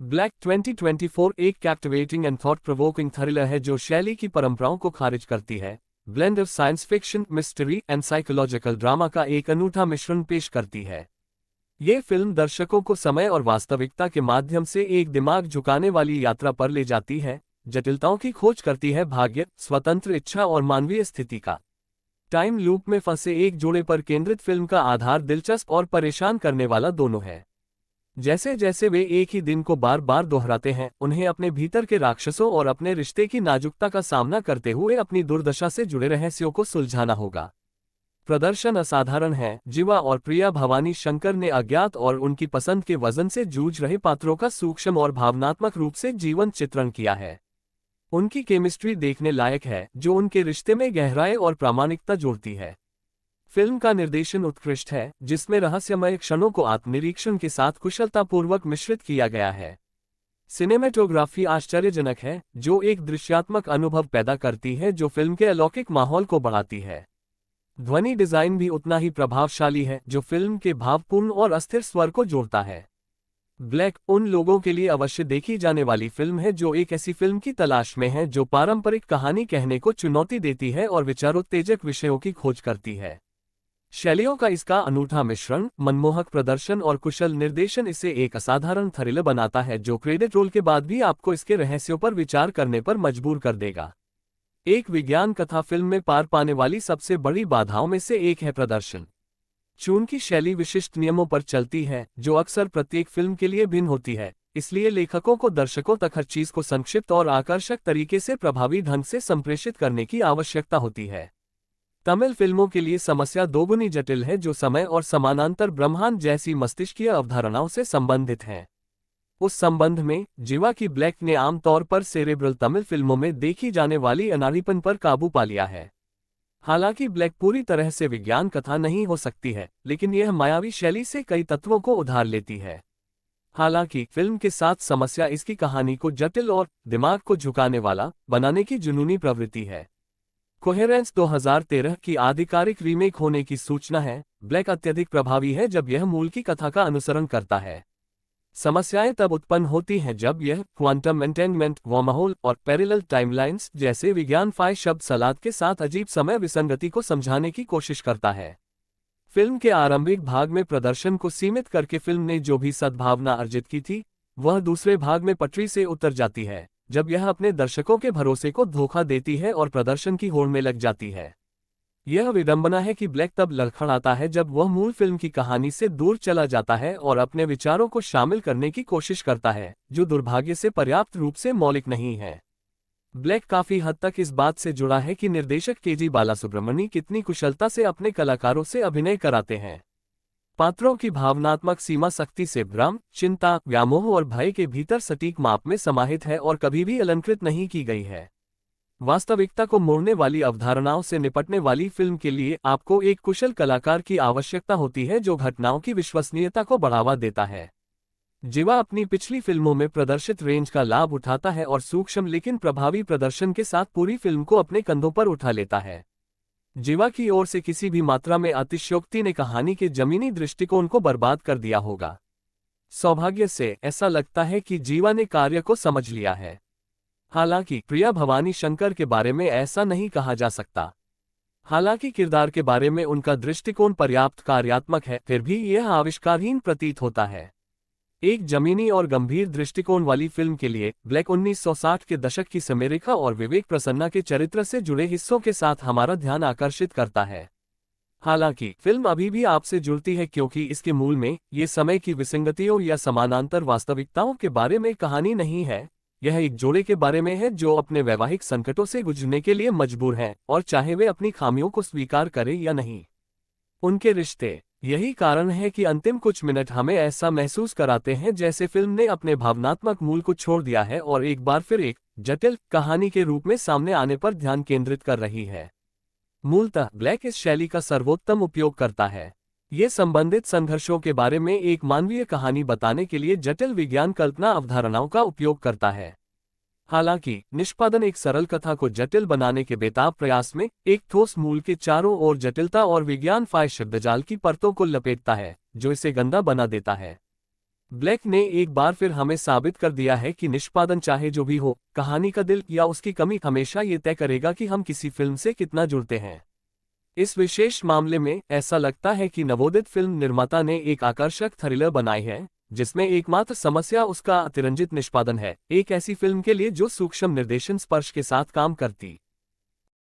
Black 2024 एक captivating and thought provoking thriller है जो शैली की परंपराओं को खारिज करती है। Blend of science fiction, mystery and psychological drama का एक अनूठा मिश्रण पेश करती है। ये फिल्म दर्शकों को समय और वास्तविकता के माध्यम से एक दिमाग झुकाने वाली यात्रा पर ले जाती है, जटिलताओं की खोज करती है, भाग्य, स्वतंत्र इच्छा और मानवीय स्थिति का टाइम लूप में फंसे एक जोड़े पर केंद्रित। फिल्म का आधार दिलचस्प और परेशान करने वाला दोनों है। जैसे जैसे वे एक ही दिन को बार बार दोहराते हैं, उन्हें अपने भीतर के राक्षसों और अपने रिश्ते की नाजुकता का सामना करते हुए अपनी दुर्दशा से जुड़े रहस्यों को सुलझाना होगा। प्रदर्शन असाधारण है। जीवा और प्रिया भवानी शंकर ने अज्ञात और उनकी पसंद के वजन से जूझ रहे पात्रों का सूक्ष्म और भावनात्मक रूप से जीवंत चित्रण किया है। उनकी केमिस्ट्री देखने लायक है, जो उनके रिश्ते में गहराई और प्रामाणिकता जोड़ती है। फिल्म का निर्देशन उत्कृष्ट है, जिसमें रहस्यमय क्षणों को आत्मनिरीक्षण के साथ कुशलतापूर्वक मिश्रित किया गया है। सिनेमेटोग्राफी आश्चर्यजनक है, जो एक दृश्यात्मक अनुभव पैदा करती है जो फिल्म के अलौकिक माहौल को बढ़ाती है। ध्वनि डिजाइन भी उतना ही प्रभावशाली है, जो फिल्म के भावपूर्ण और अस्थिर स्वर को जोड़ता है। ब्लैक उन लोगों के लिए अवश्य देखी जाने वाली फिल्म है जो एक ऐसी फिल्म की तलाश में है जो पारंपरिक कहानी कहने को चुनौती देती है और विचारोत्तेजक विषयों की खोज करती है। शैलियों का इसका अनूठा मिश्रण, मनमोहक प्रदर्शन और कुशल निर्देशन इसे एक असाधारण थ्रिलर बनाता है जो क्रेडिट रोल के बाद भी आपको इसके रहस्यों पर विचार करने पर मजबूर कर देगा। एक विज्ञान कथा फिल्म में पार पाने वाली सबसे बड़ी बाधाओं में से एक है प्रदर्शन। चूंकि शैली विशिष्ट नियमों पर चलती है, जो अक्सर प्रत्येक फिल्म के लिए भिन्न होती है, इसलिए लेखकों को दर्शकों तक हर चीज को संक्षिप्त और आकर्षक तरीके से प्रभावी ढंग से संप्रेषित करने की आवश्यकता होती है। तमिल फिल्मों के लिए समस्या दोगुनी जटिल है, जो समय और समानांतर ब्रह्मांड जैसी मस्तिष्कीय अवधारणाओं से संबंधित है। उस संबंध में जीवा की ब्लैक ने आमतौर पर सेरेब्रल तमिल फिल्मों में देखी जाने वाली अनाड़ीपन पर काबू पा लिया है। हालांकि ब्लैक पूरी तरह से विज्ञान कथा नहीं हो सकती है, लेकिन यह मायावी शैली से कई तत्वों को उधार लेती है। हालांकि फिल्म के साथ समस्या इसकी कहानी को जटिल और दिमाग को झुकाने वाला बनाने की जुनूनी प्रवृत्ति है। कोहेरेंस 2013 की आधिकारिक रीमेक होने की सूचना है। ब्लैक अत्यधिक प्रभावी है जब यह मूल की कथा का अनुसरण करता है। समस्याएं तब उत्पन्न होती हैं जब यह क्वांटम एंटेंगमेंट, वर्महोल और पैरेलल टाइमलाइंस जैसे विज्ञान-फाई शब्द सलाद के साथ अजीब समय विसंगति को समझाने की कोशिश करता है। फिल्म के आरंभिक भाग में प्रदर्शन को सीमित करके फिल्म ने जो भी सद्भावना अर्जित की थी, वह दूसरे भाग में पटरी से उतर जाती है, जब यह अपने दर्शकों के भरोसे को धोखा देती है और प्रदर्शन की होड़ में लग जाती है। यह विडंबना है कि ब्लैक तब लड़खड़ाता है जब वह मूल फिल्म की कहानी से दूर चला जाता है और अपने विचारों को शामिल करने की कोशिश करता है, जो दुर्भाग्य से पर्याप्त रूप से मौलिक नहीं है। ब्लैक काफी हद तक इस बात से जुड़ा है कि निर्देशक के.जी. बालासुब्रमणी कितनी कुशलता से अपने कलाकारों से अभिनय कराते हैं। पात्रों की भावनात्मक सीमा सख्ती से भ्रम, चिंता, व्यामोह और भय के भीतर सटीक माप में समाहित है और कभी भी अलंकृत नहीं की गई है। वास्तविकता को मोड़ने वाली अवधारणाओं से निपटने वाली फिल्म के लिए आपको एक कुशल कलाकार की आवश्यकता होती है जो घटनाओं की विश्वसनीयता को बढ़ावा देता है। जीवा अपनी पिछली फिल्मों में प्रदर्शित रेंज का लाभ उठाता है और सूक्ष्म लेकिन प्रभावी प्रदर्शन के साथ पूरी फिल्म को अपने कंधों पर उठा लेता है। जीवा की ओर से किसी भी मात्रा में अतिशयोक्ति ने कहानी के जमीनी दृष्टिकोण को बर्बाद कर दिया होगा। सौभाग्य से ऐसा लगता है कि जीवा ने कार्य को समझ लिया है। हालांकि प्रिया भवानी शंकर के बारे में ऐसा नहीं कहा जा सकता। हालांकि किरदार के बारे में उनका दृष्टिकोण पर्याप्त कार्यात्मक है, फिर भी यह आविष्कारहीन प्रतीत होता है। एक जमीनी और गंभीर दृष्टिकोण वाली फिल्म के लिए ब्लैक 1960 के दशक की समरेखा और विवेक प्रसन्ना के चरित्र से जुड़े हिस्सों के साथ हमारा ध्यान आकर्षित करता है। हालांकि फिल्म अभी भी आपसे जुड़ती है क्योंकि इसके मूल में ये समय की विसंगतियों या समानांतर वास्तविकताओं के बारे में कहानी नहीं है। यह एक जोड़े के बारे में है जो अपने वैवाहिक संकटों से गुजरने के लिए मजबूर हैं, और चाहे वे अपनी खामियों को स्वीकार करें या नहीं। उनके रिश्ते, यही कारण है कि अंतिम कुछ मिनट हमें ऐसा महसूस कराते हैं जैसे फिल्म ने अपने भावनात्मक मूल को छोड़ दिया है और एक बार फिर एक जटिल कहानी के रूप में सामने आने पर ध्यान केंद्रित कर रही है। मूलतः ब्लैक इस शैली का सर्वोत्तम उपयोग करता है। ये संबंधित संघर्षों के बारे में एक मानवीय कहानी बताने के लिए जटिल विज्ञान कल्पना अवधारणाओं का उपयोग करता है। हालांकि निष्पादन एक सरल कथा को जटिल बनाने के बेताब प्रयास में एक ठोस मूल के चारों ओर जटिलता और विज्ञान फाय शब्दजाल की परतों को लपेटता है, जो इसे गंदा बना देता है। ब्लैक ने एक बार फिर हमें साबित कर दिया है कि निष्पादन चाहे जो भी हो, कहानी का दिल या उसकी कमी हमेशा ये तय करेगा कि हम किसी फिल्म से कितना जुड़ते हैं। इस विशेष मामले में ऐसा लगता है कि नवोदित फिल्म निर्माता ने एक आकर्षक थ्रिलर बनाई है, जिसमें एकमात्र समस्या उसका अतिरंजित निष्पादन है, एक ऐसी फिल्म के लिए जो सूक्ष्म निर्देशन स्पर्श के साथ काम करती